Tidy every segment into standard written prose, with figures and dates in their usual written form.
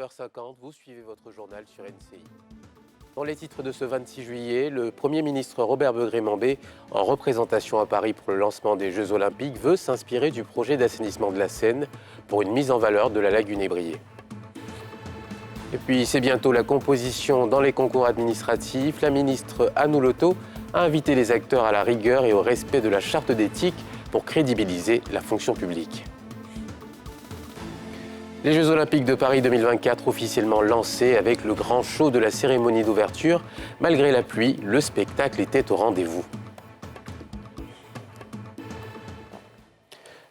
9h50, vous suivez votre journal sur NCI. Dans les titres de ce 26 juillet, le Premier ministre Robert Begré-Mambé, en représentation à Paris pour le lancement des Jeux Olympiques, veut s'inspirer du projet d'assainissement de la Seine pour une mise en valeur de la lagune ébriée. Et puis c'est bientôt la composition dans les concours administratifs. La ministre Annou Loto a invité les acteurs à la rigueur et au respect de la charte d'éthique pour crédibiliser la fonction publique. Les Jeux Olympiques de Paris 2024 officiellement lancés avec le grand show de la cérémonie d'ouverture. Malgré la pluie, le spectacle était au rendez-vous.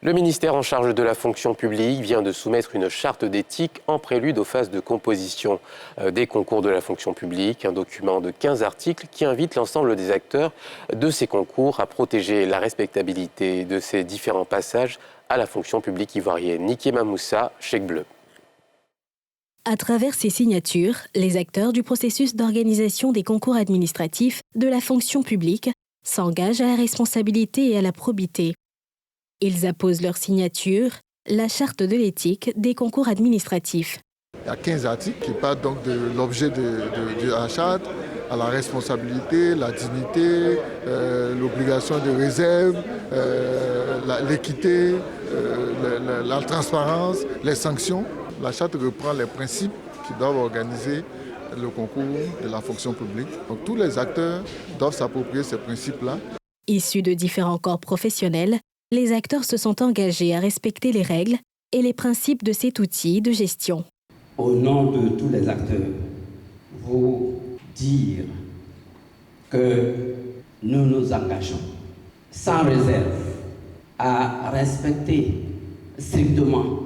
Le ministère en charge de la fonction publique vient de soumettre une charte d'éthique en prélude aux phases de composition des concours de la fonction publique, un document de 15 articles qui invite l'ensemble des acteurs de ces concours à protéger la respectabilité de ces différents passages à la fonction publique ivoirienne. Nikema Moussa, Chèque Bleu. À travers ces signatures, les acteurs du processus d'organisation des concours administratifs de la fonction publique s'engagent à la responsabilité et à la probité. Ils apposent leur signature, la charte de l'éthique des concours administratifs. Il y a 15 articles qui parlent donc de l'objet de la charte, à la responsabilité, la dignité, l'obligation de réserve, l'équité, la transparence, les sanctions. La charte reprend les principes qui doivent organiser le concours de la fonction publique. Donc tous les acteurs doivent s'approprier ces principes-là. Issus de différents corps professionnels, les acteurs se sont engagés à respecter les règles et les principes de cet outil de gestion. Au nom de tous les acteurs, vous dire que nous nous engageons sans réserve à respecter strictement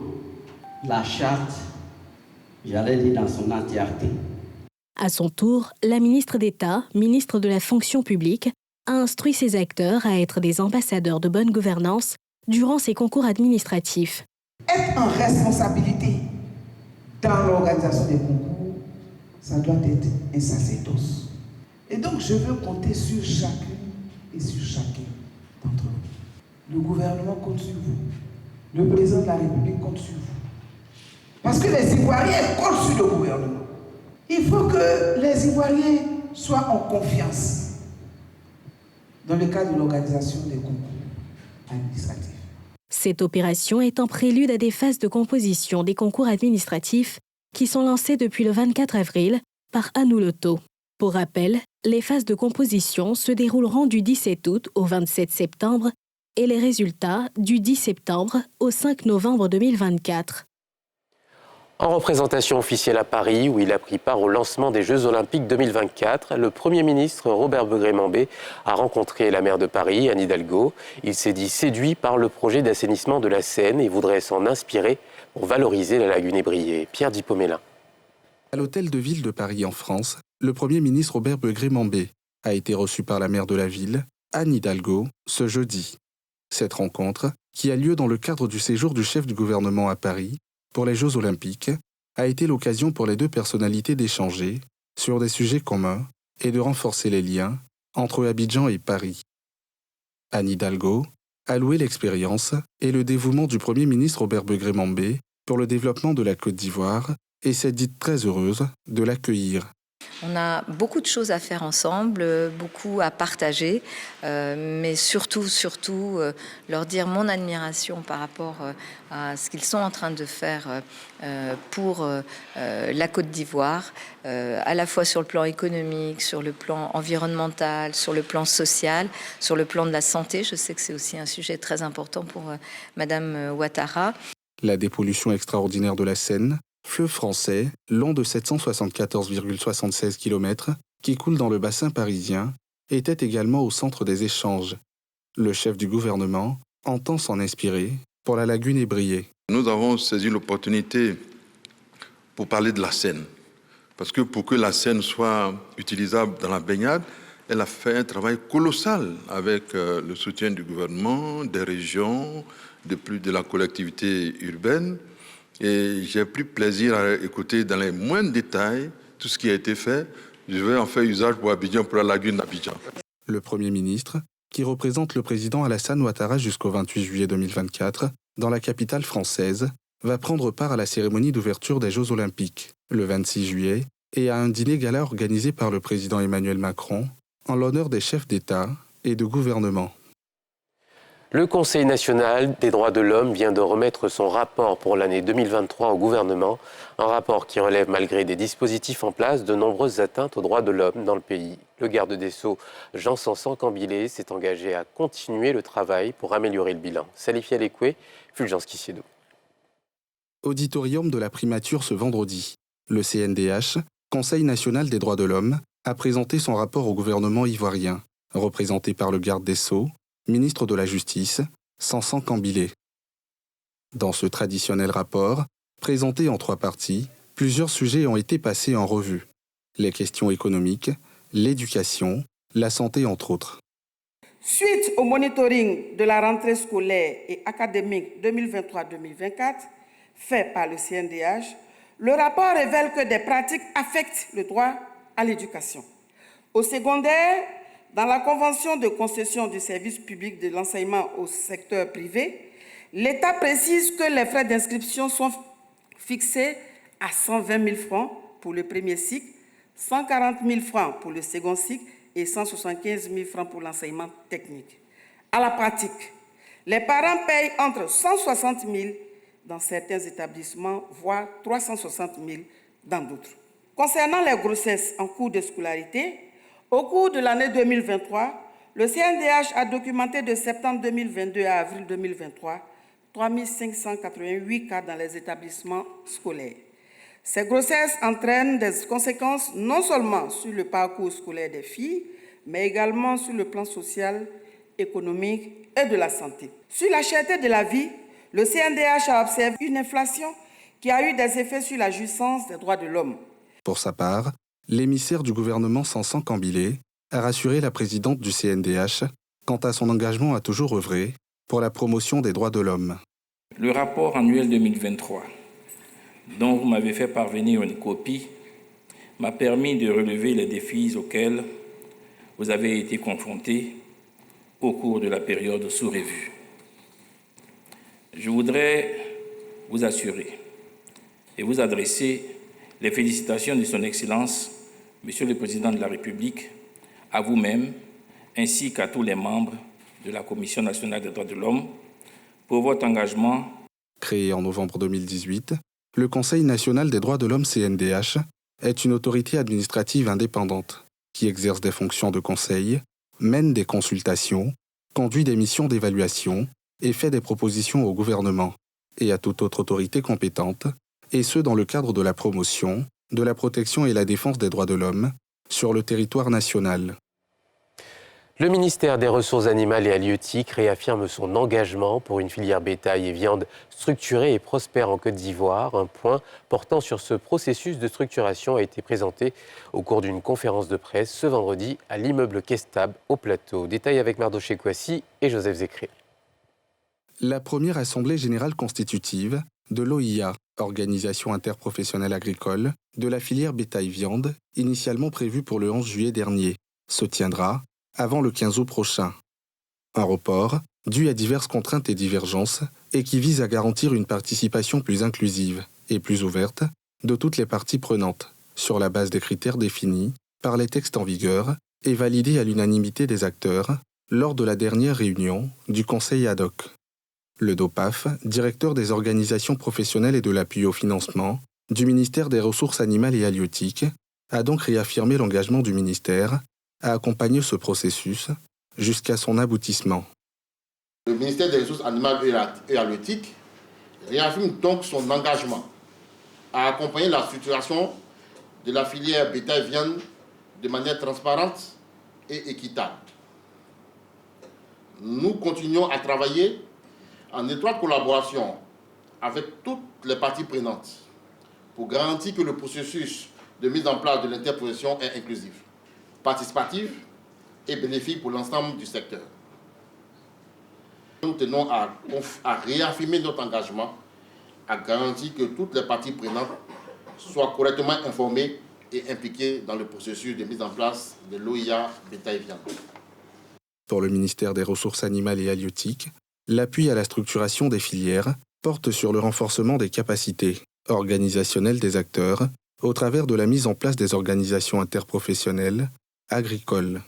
la charte, j'allais dire dans son entièreté. À son tour, la ministre d'État, ministre de la fonction publique, a instruit ses acteurs à être des ambassadeurs de bonne gouvernance durant ces concours administratifs. Être en responsabilité dans l'organisation des concours, ça doit être un sacerdoce. Et donc je veux compter sur chacune et sur chacun d'entre vous. Le gouvernement compte sur vous. Le président de la République compte sur vous. Parce que les Ivoiriens comptent sur le gouvernement. Il faut que les Ivoiriens soient en confiance dans le cadre de l'organisation des concours administratifs. Cette opération est en prélude à des phases de composition des concours administratifs qui sont lancées depuis le 24 avril par Annou Loto. Pour rappel, les phases de composition se dérouleront du 17 août au 27 septembre et les résultats du 10 septembre au 5 novembre 2024. En représentation officielle à Paris, où il a pris part au lancement des Jeux Olympiques 2024, le Premier ministre Robert Begré-Mambé a rencontré la maire de Paris, Anne Hidalgo. Il s'est dit séduit par le projet d'assainissement de la Seine et voudrait s'en inspirer pour valoriser la lagune ébriée. Pierre Dipomélin. À l'hôtel de ville de Paris en France, le Premier ministre Robert Begré-Mambé a été reçu par la maire de la ville, Anne Hidalgo, ce jeudi. Cette rencontre, qui a lieu dans le cadre du séjour du chef du gouvernement à Paris, pour les Jeux Olympiques, a été l'occasion pour les deux personnalités d'échanger sur des sujets communs et de renforcer les liens entre Abidjan et Paris. Anne Hidalgo a loué l'expérience et le dévouement du Premier ministre Robert Begré-Mambé pour le développement de la Côte d'Ivoire et s'est dite très heureuse de l'accueillir. On a beaucoup de choses à faire ensemble, beaucoup à partager, mais surtout, leur dire mon admiration par rapport à ce qu'ils sont en train de faire pour la Côte d'Ivoire, à la fois sur le plan économique, sur le plan environnemental, sur le plan social, sur le plan de la santé. Je sais que c'est aussi un sujet très important pour Madame Ouattara. La dépollution extraordinaire de la Seine, fleuve français, long de 774,76 km, qui coule dans le bassin parisien, était également au centre des échanges. Le chef du gouvernement entend s'en inspirer pour la lagune ébriée. Nous avons saisi l'opportunité pour parler de la Seine. Parce que pour que la Seine soit utilisable dans la baignade, elle a fait un travail colossal avec le soutien du gouvernement, des régions, de la collectivité urbaine. Et j'ai pris plaisir à écouter dans les moindres détails tout ce qui a été fait. Je vais en faire usage pour Abidjan, pour la lagune d'Abidjan. Le Premier ministre, qui représente le président Alassane Ouattara jusqu'au 28 juillet 2024, dans la capitale française, va prendre part à la cérémonie d'ouverture des Jeux Olympiques. le 26 juillet, et à un dîner-gala organisé par le président Emmanuel Macron en l'honneur des chefs d'État et de gouvernement. Le Conseil national des droits de l'homme vient de remettre son rapport pour l'année 2023 au gouvernement, un rapport qui relève malgré des dispositifs en place de nombreuses atteintes aux droits de l'homme dans le pays. Le garde des Sceaux, Jean Sanson Cambilé, s'est engagé à continuer le travail pour améliorer le bilan. Salifia Lekwe, Fulgence Kissiedo. Auditorium de la primature ce vendredi. Le CNDH, Conseil national des droits de l'homme, a présenté son rapport au gouvernement ivoirien, représenté par le garde des Sceaux, ministre de la Justice, Sanson Cambilé. Dans ce traditionnel rapport, présenté en 3 parties, plusieurs sujets ont été passés en revue. Les questions économiques, l'éducation, la santé entre autres. Suite au monitoring de la rentrée scolaire et académique 2023-2024 fait par le CNDH, le rapport révèle que des pratiques affectent le droit à l'éducation. Au secondaire, dans la Convention de concession du service public de l'enseignement au secteur privé, l'État précise que les frais d'inscription sont fixés à 120 000 francs pour le premier cycle, 140 000 francs pour le second cycle et 175 000 francs pour l'enseignement technique. À la pratique, les parents payent entre 160 000 dans certains établissements, voire 360 000 dans d'autres. Concernant les grossesses en cours de scolarité, au cours de l'année 2023, le CNDH a documenté de septembre 2022 à avril 2023 3 588 cas dans les établissements scolaires. Ces grossesses entraînent des conséquences non seulement sur le parcours scolaire des filles, mais également sur le plan social, économique et de la santé. Sur la cherté de la vie, le CNDH a observé une inflation qui a eu des effets sur la jouissance des droits de l'homme. Pour sa part, l'émissaire du gouvernement Sanson Cambilé a rassuré la présidente du CNDH quant à son engagement à toujours œuvrer pour la promotion des droits de l'homme. Le rapport annuel 2023, dont vous m'avez fait parvenir une copie, m'a permis de relever les défis auxquels vous avez été confrontés au cours de la période sous revue. Je voudrais vous assurer et vous adresser les félicitations de son Excellence, Monsieur le Président de la République, à vous-même, ainsi qu'à tous les membres de la Commission nationale des droits de l'homme, pour votre engagement. Créé en novembre 2018, le Conseil national des droits de l'homme CNDH est une autorité administrative indépendante qui exerce des fonctions de conseil, mène des consultations, conduit des missions d'évaluation et fait des propositions au gouvernement et à toute autre autorité compétente, et ce dans le cadre de la promotion, de la protection et la défense des droits de l'homme sur le territoire national. Le ministère des Ressources animales et halieutiques réaffirme son engagement pour une filière bétail et viande structurée et prospère en Côte d'Ivoire. Un point portant sur ce processus de structuration a été présenté au cours d'une conférence de presse ce vendredi à l'immeuble Kestab au Plateau. Détail avec Mardoché Kouassi et Joseph Zécré. La première assemblée générale constitutive de l'OIA, Organisation interprofessionnelle agricole, de la filière bétail-viande, initialement prévue pour le 11 juillet dernier, se tiendra avant le 15 août prochain. Un report dû à diverses contraintes et divergences et qui vise à garantir une participation plus inclusive et plus ouverte de toutes les parties prenantes sur la base des critères définis par les textes en vigueur et validés à l'unanimité des acteurs lors de la dernière réunion du Conseil ad hoc. Le DOPAF, directeur des organisations professionnelles et de l'appui au financement du ministère des Ressources animales et halieutiques, a donc réaffirmé l'engagement du ministère à accompagner ce processus jusqu'à son aboutissement. Le ministère des Ressources animales et halieutiques réaffirme donc son engagement à accompagner la structuration de la filière bétail-viande de manière transparente et équitable. Nous continuons à travailler en étroite collaboration avec toutes les parties prenantes pour garantir que le processus de mise en place de l'interprofession est inclusif, participatif et bénéfique pour l'ensemble du secteur. Nous tenons à réaffirmer notre engagement à garantir que toutes les parties prenantes soient correctement informées et impliquées dans le processus de mise en place de l'OIA bétail-viande. Pour le ministère des Ressources animales et halieutiques, l'appui à la structuration des filières porte sur le renforcement des capacités organisationnelles des acteurs au travers de la mise en place des organisations interprofessionnelles agricoles.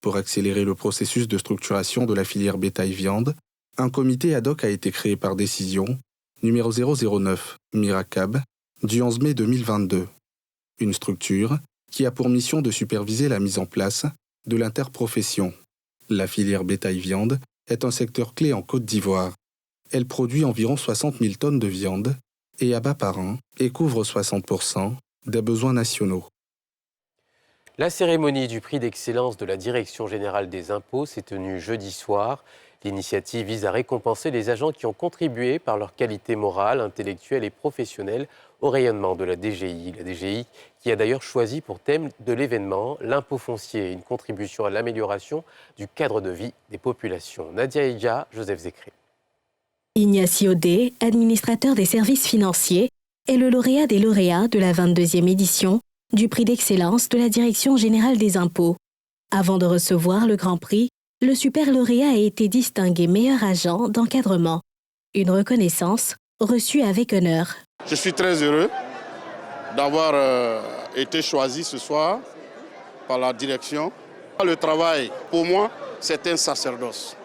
Pour accélérer le processus de structuration de la filière bétail-viande, un comité ad hoc a été créé par décision numéro 009 Miracab du 11 mai 2022. Une structure qui a pour mission de superviser la mise en place de l'interprofession. La filière bétail-viande est un secteur clé en Côte d'Ivoire. Elle produit environ 60 000 tonnes de viande et abat par an et couvre 60% des besoins nationaux. La cérémonie du prix d'excellence de la Direction générale des impôts s'est tenue jeudi soir. L'initiative vise à récompenser les agents qui ont contribué par leur qualité morale, intellectuelle et professionnelle au rayonnement de la DGI. La DGI qui a d'ailleurs choisi pour thème de l'événement l'impôt foncier, une contribution à l'amélioration du cadre de vie des populations. Nadia Eja, Joseph Zécré. Ignacio D., administrateur des services financiers, est le lauréat des lauréats de la 22e édition du prix d'excellence de la Direction générale des impôts. Avant de recevoir le grand prix, le super lauréat a été distingué meilleur agent d'encadrement. Une reconnaissance reçue avec honneur. Je suis très heureux d'avoir été choisi ce soir par la direction. Le travail, pour moi, c'est un sacerdoce.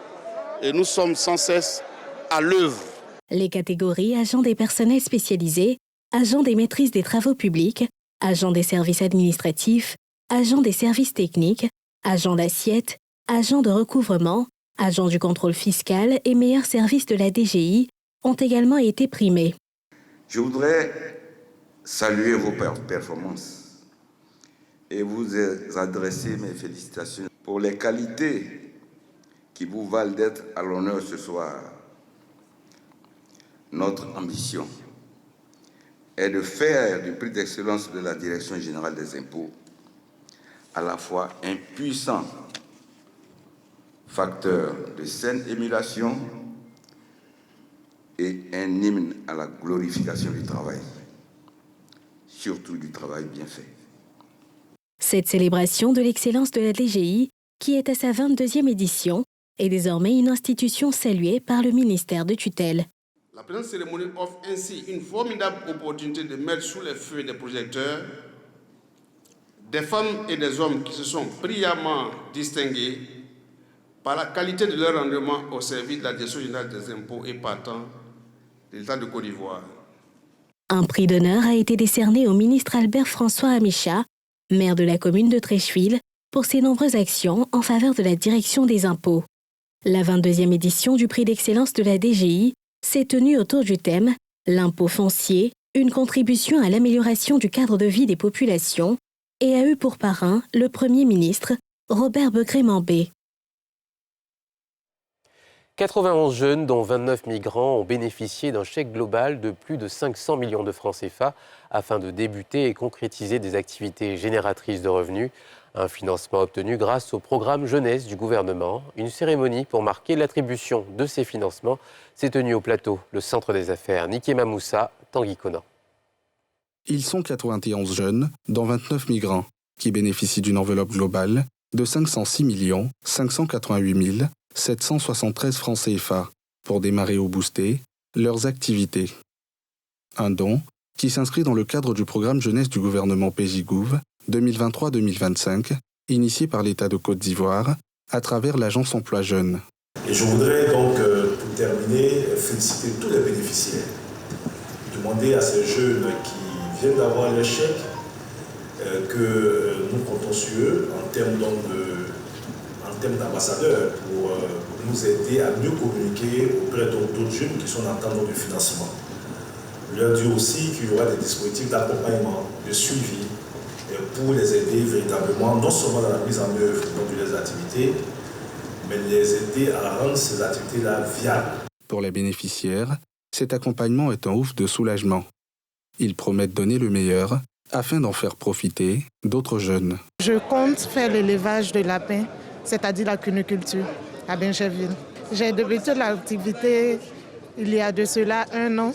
Et nous sommes sans cesse à l'œuvre. Les catégories agents des personnels spécialisés, agents des maîtrises des travaux publics, agents des services administratifs, agents des services techniques, agents d'assiette, agents de recouvrement, agents du contrôle fiscal et meilleurs services de la DGI ont également été primés. Je voudrais saluer vos performances et vous adresser mes félicitations pour les qualités qui vous valent d'être à l'honneur ce soir. Notre ambition est de faire du prix d'excellence de la Direction générale des impôts à la fois un puissant facteur de saine émulation et un hymne à la glorification du travail, surtout du travail bien fait. Cette célébration de l'excellence de la DGI, qui est à sa 22e édition, est désormais une institution saluée par le ministère de tutelle. La présente cérémonie offre ainsi une formidable opportunité de mettre sous les feux des projecteurs des femmes et des hommes qui se sont brillamment distingués par la qualité de leur rendement au service de la Direction générale des impôts et partant de l'État de Côte d'Ivoire. Un prix d'honneur a été décerné au ministre Albert François Amicha, maire de la commune de Treichville, pour ses nombreuses actions en faveur de la direction des impôts. La 22e édition du prix d'excellence de la DGI s'est tenue autour du thème « L'impôt foncier, une contribution à l'amélioration du cadre de vie des populations » et a eu pour parrain le Premier ministre Robert Begré-Mambé. 91 jeunes, dont 29 migrants, ont bénéficié d'un chèque global de plus de 500 millions de francs CFA afin de débuter et concrétiser des activités génératrices de revenus. Un financement obtenu grâce au programme jeunesse du gouvernement. Une cérémonie pour marquer l'attribution de ces financements s'est tenue au plateau, le centre des affaires Nikema Moussa, Tanguy Conan. Ils sont 91 jeunes, dont 29 migrants, qui bénéficient d'une enveloppe globale de 506 588 773 francs CFA pour démarrer ou booster leurs activités. Un don qui s'inscrit dans le cadre du programme jeunesse du gouvernement PJGouv 2023-2025, initié par l'État de Côte d'Ivoire à travers l'Agence Emploi Jeunes. Et je voudrais donc, pour terminer, féliciter tous les bénéficiaires. Demander à ces jeunes qui viennent d'avoir leur chèque que nous comptons sur eux en termes d'ambassadeurs pour nous aider à mieux communiquer auprès d'autres jeunes qui sont en attente de financement. Leur dire aussi qu'il y aura des dispositifs d'accompagnement, de suivi pour les aider véritablement, non seulement dans la mise en œuvre de leurs activités, mais les aider à rendre ces activités-là viables. Pour les bénéficiaires, cet accompagnement est un ouf de soulagement. Ils promettent donner le meilleur afin d'en faire profiter d'autres jeunes. Je compte faire l'élevage de lapins, c'est-à-dire la cuniculture, à Bingerville. J'ai débuté l'activité il y a de cela 1 an.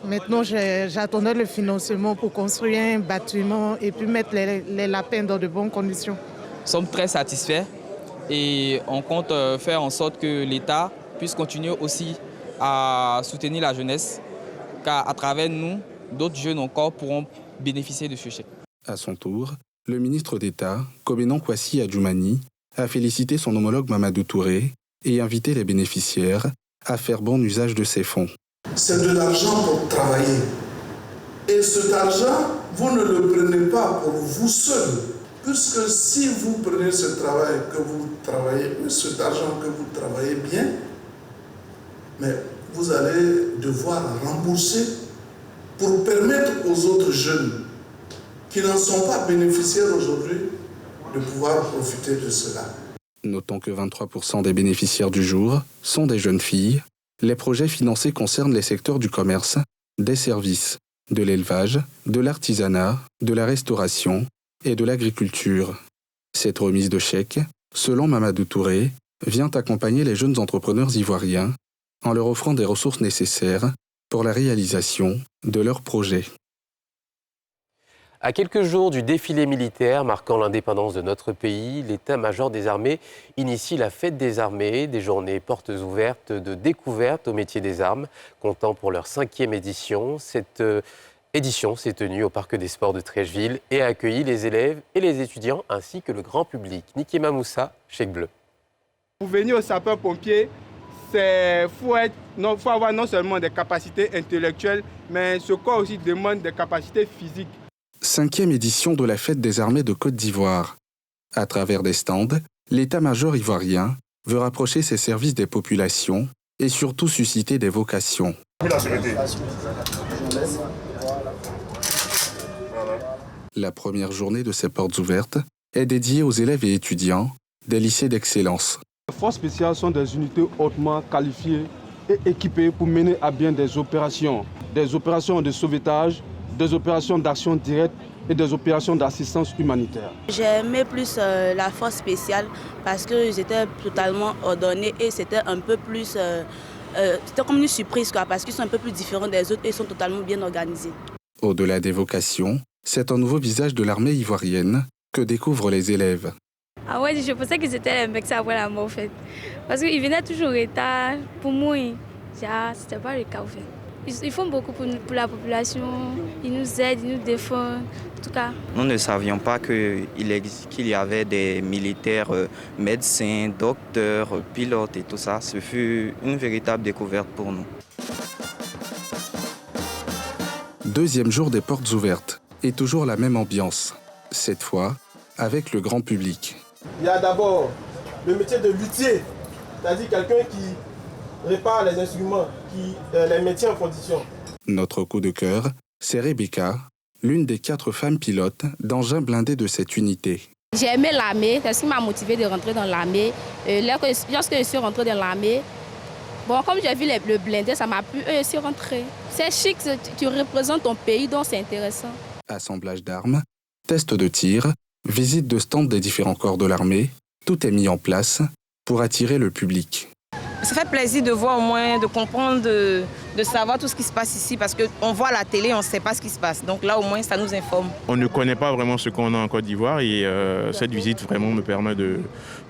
Maintenant, j'attendais le financement pour construire un bâtiment et puis mettre les lapins dans de bonnes conditions. Nous sommes très satisfaits et on compte faire en sorte que l'État puisse continuer aussi à soutenir la jeunesse, car à travers nous, d'autres jeunes encore pourront bénéficier de ce chèque. À son tour, le ministre d'État, Koménon Kwasi Adjoumani, a félicité son homologue Mamadou Touré et invité les bénéficiaires à faire bon usage de ces fonds. C'est de l'argent pour travailler. Et cet argent, vous ne le prenez pas pour vous seul. Puisque si vous prenez ce travail que vous travaillez, cet argent que vous travaillez bien, mais vous allez devoir rembourser pour permettre aux autres jeunes qui n'en sont pas bénéficiaires aujourd'hui de pouvoir profiter de cela. Notons que 23% des bénéficiaires du jour sont des jeunes filles. Les projets financés concernent les secteurs du commerce, des services, de l'élevage, de l'artisanat, de la restauration et de l'agriculture. Cette remise de chèques, selon Mamadou Touré, vient accompagner les jeunes entrepreneurs ivoiriens en leur offrant des ressources nécessaires pour la réalisation de leurs projets. À quelques jours du défilé militaire marquant l'indépendance de notre pays, l'état-major des armées initie la fête des armées, des journées portes ouvertes de découverte au métier des armes, comptant pour leur 5e édition. Cette édition s'est tenue au Parc des Sports de Trècheville et a accueilli les élèves et les étudiants ainsi que le grand public. Nikema Moussa, Chèque Bleu. Pour venir aux sapeurs-pompiers, il faut avoir non seulement des capacités intellectuelles, mais ce corps aussi demande des capacités physiques. 5e édition de la fête des armées de Côte d'Ivoire. À travers des stands, l'état-major ivoirien veut rapprocher ses services des populations et surtout susciter des vocations. La première journée de ces portes ouvertes est dédiée aux élèves et étudiants des lycées d'excellence. Les forces spéciales sont des unités hautement qualifiées et équipées pour mener à bien des opérations de sauvetage, des opérations d'action directe et des opérations d'assistance humanitaire. J'aimais plus la force spéciale parce qu'ils étaient totalement ordonnés et c'était un peu plus... c'était comme une surprise parce qu'ils sont un peu plus différents des autres et ils sont totalement bien organisés. Au-delà des vocations, c'est un nouveau visage de l'armée ivoirienne que découvrent les élèves. Ah ouais, je pensais qu'ils étaient les médecins après la mort en fait. Parce qu'ils venaient toujours en retard. Pour moi, c'était pas le cas en fait. Ils font beaucoup pour la population, ils nous aident, ils nous défendent, en tout cas. Nous ne savions pas qu'il y avait des militaires, médecins, docteurs, pilotes et tout ça. Ce fut une véritable découverte pour nous. Deuxième jour des portes ouvertes et toujours la même ambiance. Cette fois, avec le grand public. Il y a d'abord le métier de luthier, c'est-à-dire quelqu'un qui répare les instruments, qui les maintient en condition. Notre coup de cœur, c'est Rebecca, l'une des 4 femmes pilotes d'engins blindés de cette unité. J'ai aimé l'armée, c'est ce qui m'a motivée de rentrer dans l'armée. Lorsque je suis rentrée dans l'armée, comme j'ai vu le blindé, ça m'a plu, je suis rentrée. C'est chic, tu représentes ton pays, donc c'est intéressant. Assemblage d'armes, test de tir, visite de stands des différents corps de l'armée, tout est mis en place pour attirer le public. Ça fait plaisir de voir au moins, de comprendre, de savoir tout ce qui se passe ici parce qu'on voit à la télé, on ne sait pas ce qui se passe. Donc là au moins ça nous informe. On ne connaît pas vraiment ce qu'on a en Côte d'Ivoire et cette visite vraiment me permet de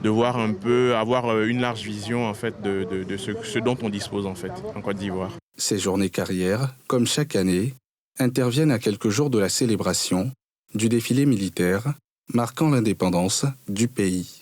voir un peu, avoir une large vision en fait de ce dont on dispose en fait en Côte d'Ivoire. Ces journées carrières, comme chaque année, interviennent à quelques jours de la célébration du défilé militaire marquant l'indépendance du pays.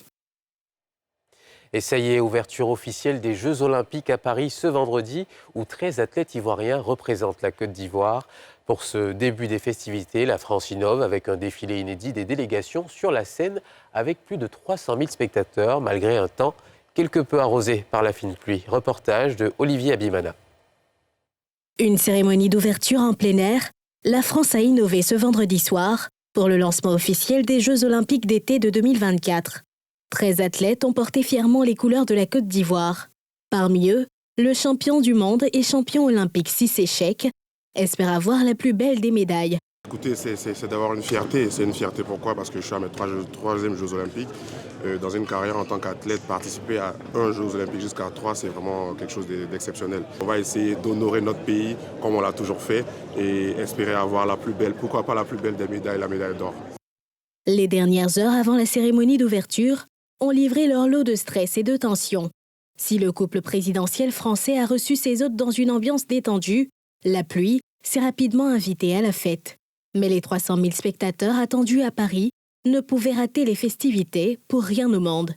Et ça y est, ouverture officielle des Jeux Olympiques à Paris ce vendredi, où 13 athlètes ivoiriens représentent la Côte d'Ivoire. Pour ce début des festivités, la France innove avec un défilé inédit des délégations sur la scène, avec plus de 300 000 spectateurs, malgré un temps quelque peu arrosé par la fine pluie. Reportage de Olivier Abimana. Une cérémonie d'ouverture en plein air, la France a innové ce vendredi soir pour le lancement officiel des Jeux Olympiques d'été de 2024. 13 athlètes ont porté fièrement les couleurs de la Côte d'Ivoire. Parmi eux, le champion du monde et champion olympique Cissé Chèque espère avoir la plus belle des médailles. Écoutez, c'est d'avoir une fierté. C'est une fierté pourquoi? Parce que je suis à mes troisième Jeux Olympiques. Dans une carrière en tant qu'athlète, participer à un Jeux Olympiques jusqu'à 3, c'est vraiment quelque chose d'exceptionnel. On va essayer d'honorer notre pays comme on l'a toujours fait et espérer avoir la plus belle, pourquoi pas la plus belle des médailles, la médaille d'or. Les dernières heures avant la cérémonie d'ouverture ont livré leur lot de stress et de tension. Si le couple présidentiel français a reçu ses hôtes dans une ambiance détendue, la pluie s'est rapidement invitée à la fête. Mais les 300 000 spectateurs attendus à Paris ne pouvaient rater les festivités pour rien au monde.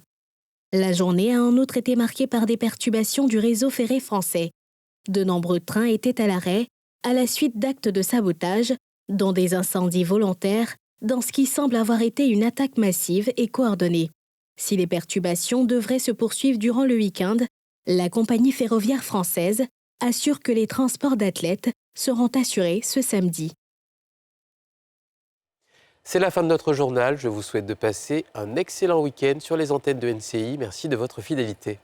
La journée a en outre été marquée par des perturbations du réseau ferré français. De nombreux trains étaient à l'arrêt à la suite d'actes de sabotage, dont des incendies volontaires, dans ce qui semble avoir été une attaque massive et coordonnée. Si les perturbations devraient se poursuivre durant le week-end, la compagnie ferroviaire française assure que les transports d'athlètes seront assurés ce samedi. C'est la fin de notre journal. Je vous souhaite de passer un excellent week-end sur les antennes de NCI. Merci de votre fidélité.